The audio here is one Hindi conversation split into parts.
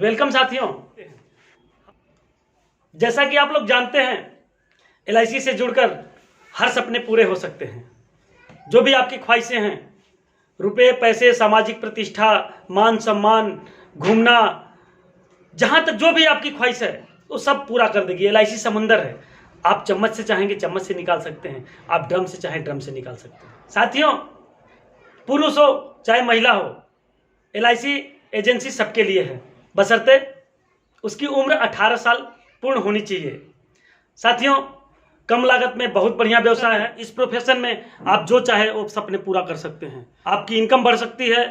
वेलकम साथियों। जैसा कि आप लोग जानते हैं, LIC से जुड़कर हर सपने पूरे हो सकते हैं। जो भी आपकी ख्वाहिशें हैं, रुपए, पैसे, सामाजिक प्रतिष्ठा, मान सम्मान, घूमना, जहां तक जो भी आपकी ख्वाहिश है वो सब पूरा कर देगी। LIC समंदर है। आप चम्मच से चाहेंगे चम्मच से निकाल सकते हैं, आप ड्रम से चाहें ड्रम से निकाल सकते हैं। साथियों, पुरुष हो चाहे महिला हो, LIC एजेंसी सबके लिए है, बशर्ते उसकी उम्र 18 साल पूर्ण होनी चाहिए। साथियों, कम लागत में बहुत बढ़िया व्यवसाय है। इस प्रोफेशन में आप जो चाहे वो सपने पूरा कर सकते हैं। आपकी इनकम बढ़ सकती है।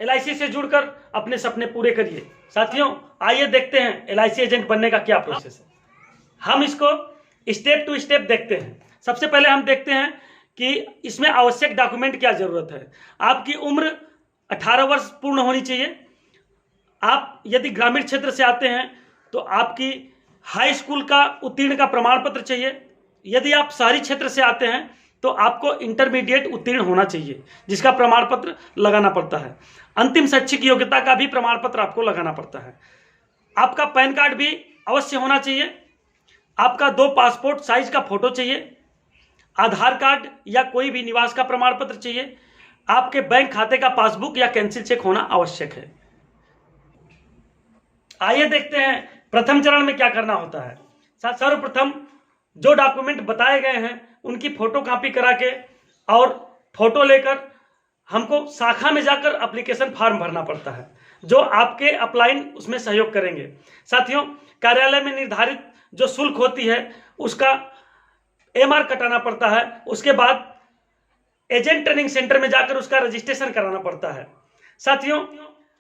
LIC से जुड़कर अपने सपने पूरे करिए। साथियों, आइए देखते हैं LIC एजेंट बनने का क्या प्रोसेस है। हम इसको स्टेप टू स्टेप देखते हैं। सबसे पहले हम देखते हैं कि इसमें आवश्यक डॉक्यूमेंट क्या जरूरत है। आपकी उम्र 18 वर्ष पूर्ण होनी चाहिए। आप यदि ग्रामीण क्षेत्र से आते हैं तो आपकी हाई स्कूल का उत्तीर्ण का प्रमाण पत्र चाहिए। यदि आप शहरी क्षेत्र से आते हैं तो आपको इंटरमीडिएट उत्तीर्ण होना चाहिए, जिसका प्रमाण पत्र लगाना पड़ता है। अंतिम शैक्षिक योग्यता का भी प्रमाण पत्र आपको लगाना पड़ता है। आपका पैन कार्ड भी अवश्य होना चाहिए। आपका 2 पासपोर्ट साइज का फोटो चाहिए। आधार कार्ड या कोई भी निवास का प्रमाण पत्र चाहिए। आपके बैंक खाते का पासबुक या कैंसिल चेक होना आवश्यक है। आइए देखते हैं प्रथम चरण में क्या करना होता है। सर्वप्रथम जो डॉक्यूमेंट बताए गए हैं उनकी फोटो कॉपी करा के और फोटो लेकर हमको शाखा में जाकर एप्लीकेशन फॉर्म भरना पड़ता है, जो आपके अपलाइन उसमें सहयोग करेंगे। साथियों, कार्यालय में निर्धारित जो शुल्क होती है उसका MR कटाना पड़ता है। उसके बाद एजेंट ट्रेनिंग सेंटर में जाकर उसका रजिस्ट्रेशन कराना पड़ता है। साथियों,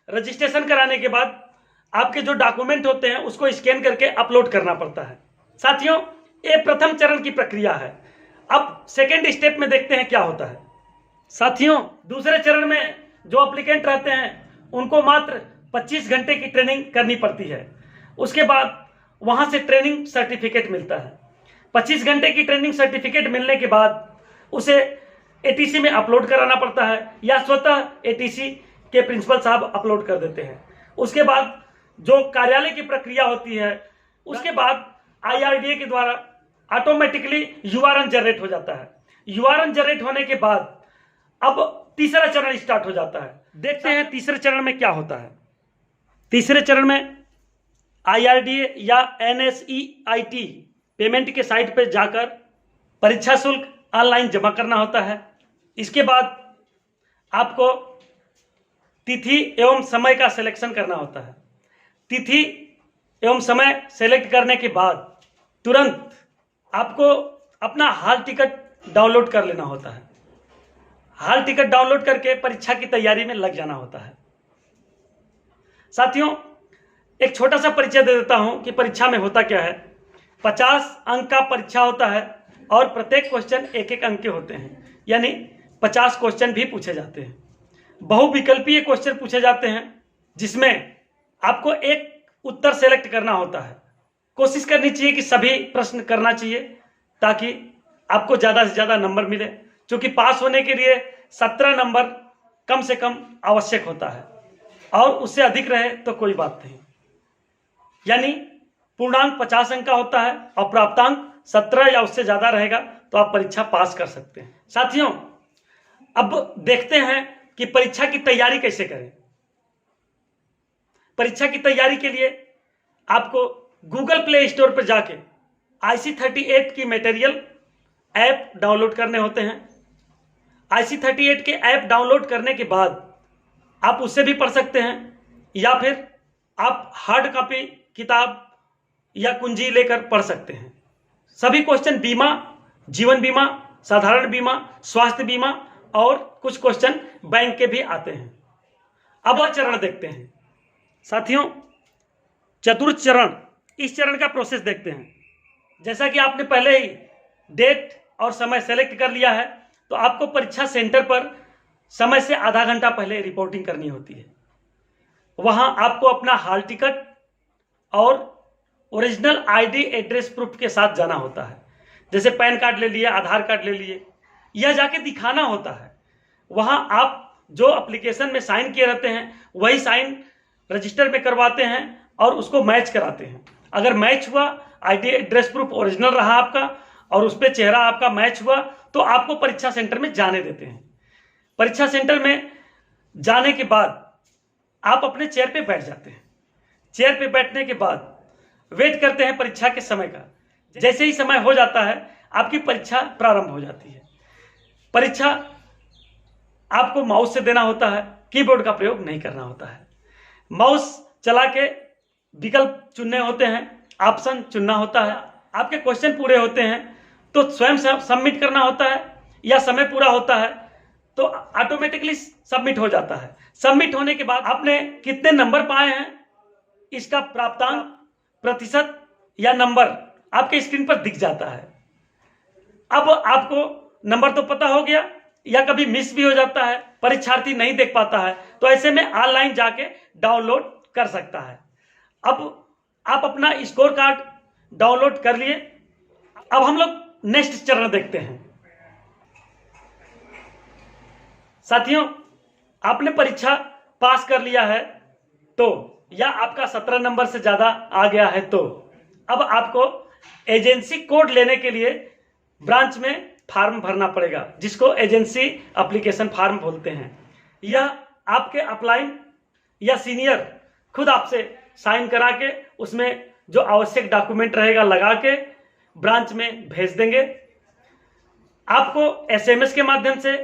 रजिस्ट्रेशन कराने के बाद आपके जो डॉक्यूमेंट होते हैं उसको स्कैन करके अपलोड करना पड़ता है। साथियों, ये प्रथम चरण की प्रक्रिया है। अब सेकेंड स्टेप में देखते हैं क्या होता है। साथियों, दूसरे चरण में जो एप्लीकेंट रहते हैं उनको मात्र 25 घंटे की ट्रेनिंग करनी पड़ती है। उसके बाद वहां से ट्रेनिंग सर्टिफिकेट मिलता है। 25 घंटे की ट्रेनिंग सर्टिफिकेट मिलने के बाद उसे ATC में अपलोड कराना पड़ता है, या स्वतः ATC के प्रिंसिपल साहब अपलोड कर देते हैं। उसके बाद जो कार्यालय की प्रक्रिया होती है, उसके बाद IRDA के द्वारा ऑटोमेटिकली URN जनरेट हो जाता है। URN जनरेट होने के बाद अब तीसरा चरण स्टार्ट हो जाता है। देखते हैं तीसरे चरण में क्या होता है। तीसरे चरण में IRDA या NSEIT पेमेंट के साइट पर जाकर परीक्षा शुल्क ऑनलाइन जमा करना होता है। इसके बाद आपको तिथि एवं समय का सिलेक्शन करना होता है। तिथि एवं समय सेलेक्ट करने के बाद तुरंत आपको अपना हॉल टिकट डाउनलोड कर लेना होता है। हॉल टिकट डाउनलोड करके परीक्षा की तैयारी में लग जाना होता है। साथियों, एक छोटा सा परिचय दे देता हूं कि परीक्षा में होता क्या है। 50 अंक का परीक्षा होता है और प्रत्येक क्वेश्चन 1-1 अंक के होते हैं, यानी 50 क्वेश्चन भी पूछे जाते हैं। बहुविकल्पीय क्वेश्चन पूछे जाते हैं, जिसमें आपको एक उत्तर सेलेक्ट करना होता है। कोशिश करनी चाहिए कि सभी प्रश्न करना चाहिए, ताकि आपको ज़्यादा से ज़्यादा नंबर मिले। क्योंकि पास होने के लिए 17 नंबर कम से कम आवश्यक होता है, और उससे अधिक रहे तो कोई बात नहीं। यानी पूर्णांक 50 अंक का होता है और प्राप्तांक 17 या उससे ज़्यादा रहेगा तो आप परीक्षा पास कर सकते हैं। साथियों, अब देखते हैं कि परीक्षा की तैयारी कैसे करें। परीक्षा की तैयारी के लिए आपको गूगल प्ले स्टोर पर जाके IC38 की मटेरियल ऐप डाउनलोड करने होते हैं। IC38 के ऐप डाउनलोड करने के बाद आप उससे भी पढ़ सकते हैं, या फिर आप हार्ड कॉपी किताब या कुंजी लेकर पढ़ सकते हैं। सभी क्वेश्चन बीमा, जीवन बीमा, साधारण बीमा, स्वास्थ्य बीमा और कुछ क्वेश्चन बैंक के भी आते हैं। अब चरण देखते हैं। साथियों, चतुर्थ चरण, इस चरण का प्रोसेस देखते हैं। जैसा कि आपने पहले ही डेट और समय सेलेक्ट कर लिया है, तो आपको परीक्षा सेंटर पर समय से आधा घंटा पहले रिपोर्टिंग करनी होती है। वहां आपको अपना हॉल टिकट और ओरिजिनल ID एड्रेस प्रूफ के साथ जाना होता है। जैसे पैन कार्ड ले लिए, आधार कार्ड ले लिए, यह जाके दिखाना होता है। वहां आप जो एप्लीकेशन में साइन किए रहते हैं वही साइन रजिस्टर में करवाते हैं और उसको मैच कराते हैं। अगर मैच हुआ, आईडी एड्रेस प्रूफ ओरिजिनल रहा आपका और उस पर चेहरा आपका मैच हुआ, तो आपको परीक्षा सेंटर में जाने देते हैं। परीक्षा सेंटर में जाने के बाद आप अपने चेयर पे बैठ जाते हैं। चेयर पे बैठने के बाद वेट करते हैं परीक्षा के समय का। जैसे ही समय हो जाता है, आपकी परीक्षा प्रारंभ हो जाती है। परीक्षा आपको माउस से देना होता है, कीबोर्ड का प्रयोग नहीं करना होता है। माउस चला के विकल्प चुनने होते हैं, ऑप्शन चुनना होता है। आपके क्वेश्चन पूरे होते हैं तो स्वयं सबमिट करना होता है, या समय पूरा होता है तो ऑटोमेटिकली सबमिट हो जाता है। सबमिट होने के बाद आपने कितने नंबर पाए हैं, इसका प्राप्तांक, प्रतिशत या नंबर आपके स्क्रीन पर दिख जाता है। अब आपको नंबर तो पता हो गया, या कभी मिस भी हो जाता है, परीक्षार्थी नहीं देख पाता है, तो ऐसे में ऑनलाइन जाके डाउनलोड कर सकता है। अब आप अपना स्कोर कार्ड डाउनलोड कर लिए। अब हम लोग नेक्स्ट चरण देखते हैं। साथियों, आपने परीक्षा पास कर लिया है तो, या आपका 17 नंबर से ज्यादा आ गया है तो, अब आपको एजेंसी कोड लेने के लिए ब्रांच में फॉर्म भरना पड़ेगा, जिसको एजेंसी एप्लीकेशन फॉर्म बोलते हैं। यह आपके अपलाइन या सीनियर खुद आपसे साइन करा के उसमें जो आवश्यक डॉक्यूमेंट रहेगा लगा के ब्रांच में भेज देंगे। आपको एसएमएस के माध्यम से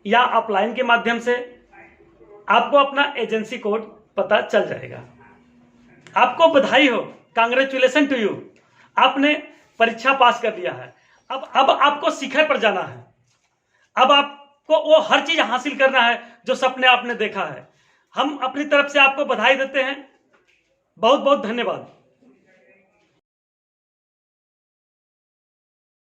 या अपलाइन के माध्यम से आपको अपना एजेंसी कोड पता चल जाएगा। आपको बधाई हो, कांग्रेचुलेसन टू यू, आपने परीक्षा पास कर लिया है। अब आपको शिखर पर जाना है। अब आपको वो हर चीज हासिल करना है जो सपने आपने देखा है। हम अपनी तरफ से आपको बधाई देते हैं। बहुत बहुत धन्यवाद।